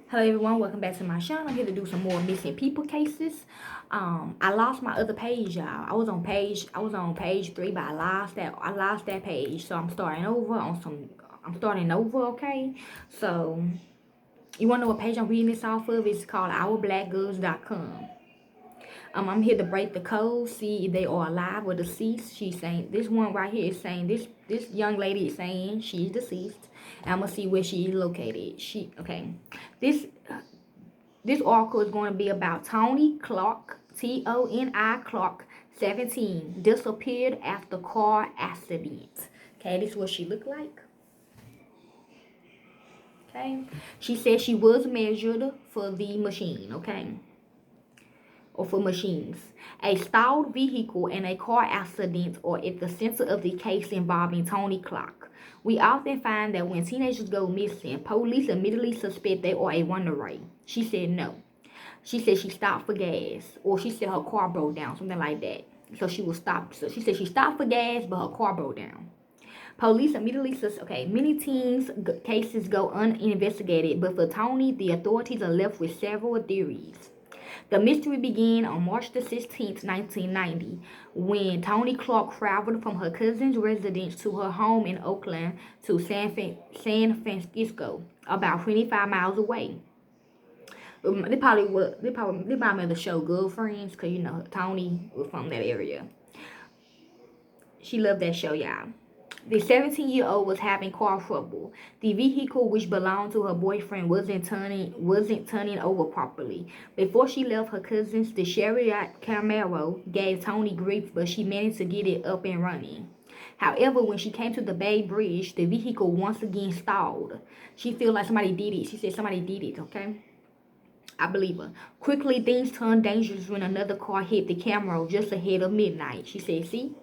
Hello everyone, welcome back to my channel. I'm here to do some more missing people cases. I lost my other page, y'all. I was on page 3, but I lost that page. So I'm starting over, okay? So you wanna know what page I'm reading this off of? It's called ourblackgirls.com. I'm here to break the code, see if they are alive or deceased. She's saying this one right here is saying this young lady is saying she's deceased. And I'm gonna see where she is located. This this article is going to be about Toni Clark, Toni Clark, 17, disappeared after car accident. Okay, this is what she looked like. Okay, she said she was measured for the machine. Okay, or for machines. A stalled vehicle and a car accident are at the center of the case involving Toni Clark. We often find that when teenagers go missing, police immediately suspect they are a runaway. She said no. She said she stopped for gas, or she said her car broke down, something like that. So she was stopped. So she said she stopped for gas, but her car broke down. Police immediately says, many teens' cases go uninvestigated, but for Toni, the authorities are left with several theories. The mystery began on March the 16th, 1990, when Toni Clark traveled from her cousin's residence to her home in Oakland to San Francisco, about 25 miles away. They probably made the show Girlfriends, because you know Toni was from that area. She loved that show, y'all. The 17-year-old was having car trouble. The vehicle, which belonged to her boyfriend, wasn't turning over properly. Before she left her cousin's, the Chevrolet Camaro gave Toni grief, but she managed to get it up and running. However, when she came to the Bay Bridge, the vehicle once again stalled. She felt like somebody did it. She said somebody did it, okay? I believe her. Quickly, things turned dangerous when another car hit the Camaro just ahead of midnight. She said, see?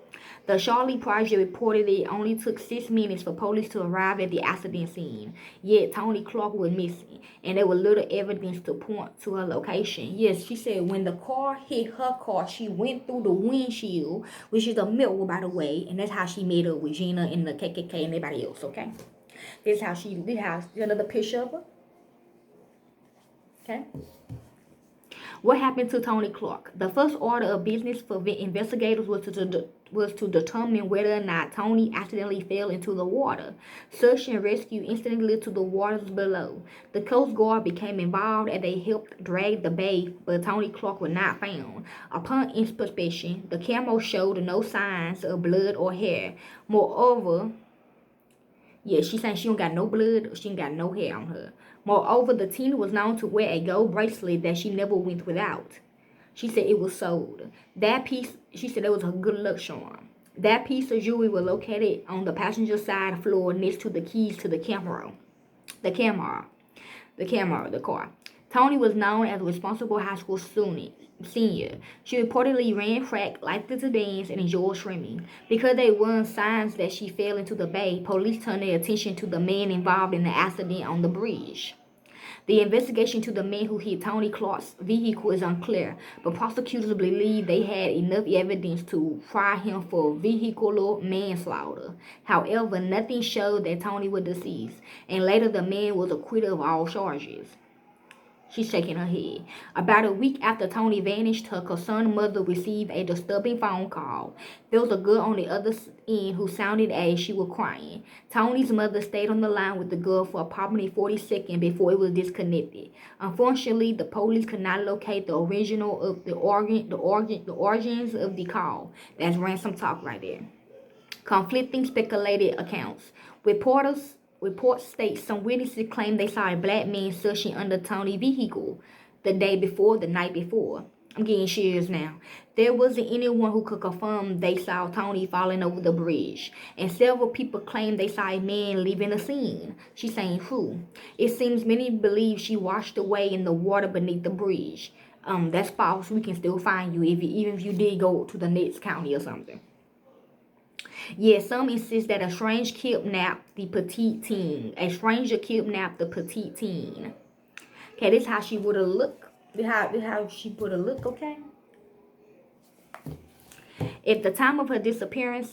The Charlie Project reported it only took 6 minutes for police to arrive at the accident scene. Yet, Toni Clark was missing, and there was little evidence to point to her location. Yes, she said when the car hit her car, she went through the windshield, which is a mirror, by the way, and that's how she met up with Gina and the KKK and everybody else, okay? This is another picture of her. Okay. What happened to Toni Clark? The first order of business for investigators was to determine whether or not Toni accidentally fell into the water. Search and rescue instantly led to the waters below. The Coast Guard became involved and they helped drag the babe, but Toni Clark was not found. Upon inspection, the camera showed no signs of blood or hair. Moreover, she's saying she don't got no blood, she ain't got no hair on her. Moreover, the teen was known to wear a gold bracelet that she never went without. She said it was sold. She said it was a good luck charm. That piece of jewelry was located on the passenger side floor next to the keys to the car. Toni was known as a responsible high school senior. She reportedly ran track, liked to dance, and enjoyed swimming. Because there weren't signs that she fell into the bay, police turned their attention to the man involved in the accident on the bridge. The investigation to the man who hit Toni Clark's vehicle is unclear, but prosecutors believe they had enough evidence to try him for vehicular manslaughter. However, nothing showed that Toni was deceased, and later the man was acquitted of all charges. She's shaking her head. About a week after Toni vanished, her concerned mother received a disturbing phone call. There was a girl on the other end who sounded as she was crying. Toni's mother stayed on the line with the girl for approximately 40 seconds before it was disconnected. Unfortunately, the police could not locate the origins of the call. That's ransom talk right there. Conflicting speculated accounts. Reports state some witnesses claim they saw a black man searching under Toni's vehicle the night before. I'm getting chills now. There wasn't anyone who could confirm they saw Toni falling over the bridge, and several people claim they saw a man leaving the scene. She's saying who? It seems many believe she washed away in the water beneath the bridge. That's false. We can still find you even if you did go to the next county or something. Yes, some insist that a stranger kidnapped the petite teen. Okay, this is how she would have looked. This how she would have looked, okay? At the time of her disappearance,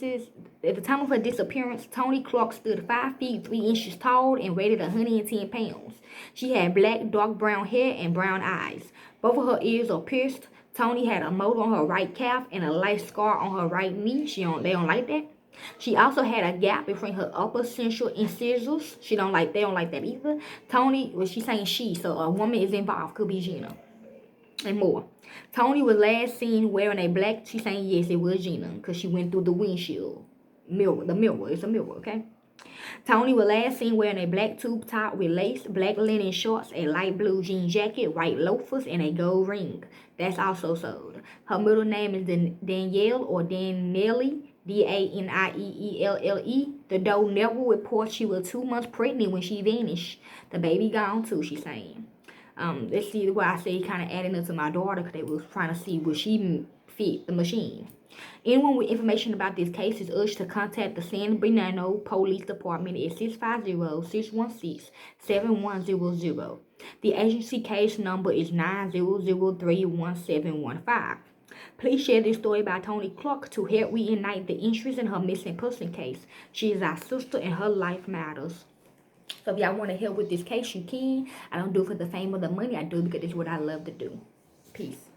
Toni Clark stood 5 feet 3 inches tall and weighed 110 pounds. She had black, dark brown hair and brown eyes. Both of her ears are pierced. Toni had a mole on her right calf and a light scar on her right knee. They don't like that. She also had a gap between her upper central incisors. They don't like that either. Toni, well, she's saying she, so a woman is involved, could be Gina. And more. Toni was last seen wearing a black, she's saying yes, it was Gina, because she went through the windshield. Mirror, it's a mirror, okay? Toni was last seen wearing a black tube top with lace, black linen shorts, a light blue jean jacket, white loafers, and a gold ring. That's also sold. Her middle name is Danielle or Danielle, Danielle. The doe never reports she was 2 months pregnant when she vanished. The baby gone too, she's saying. Let's see why I say kind of adding it to my daughter because they was trying to see would she fit the machine. Anyone with information about this case is urged to contact the San Bernardino Police Department at 650-616-7100. The agency case number is 90031715. Please share this story by Toni Clark to help reignite the interest in her missing person case. She is our sister and her life matters. So if y'all want to help with this case, you can. I don't do it for the fame or the money. I do it because it's what I love to do. Peace.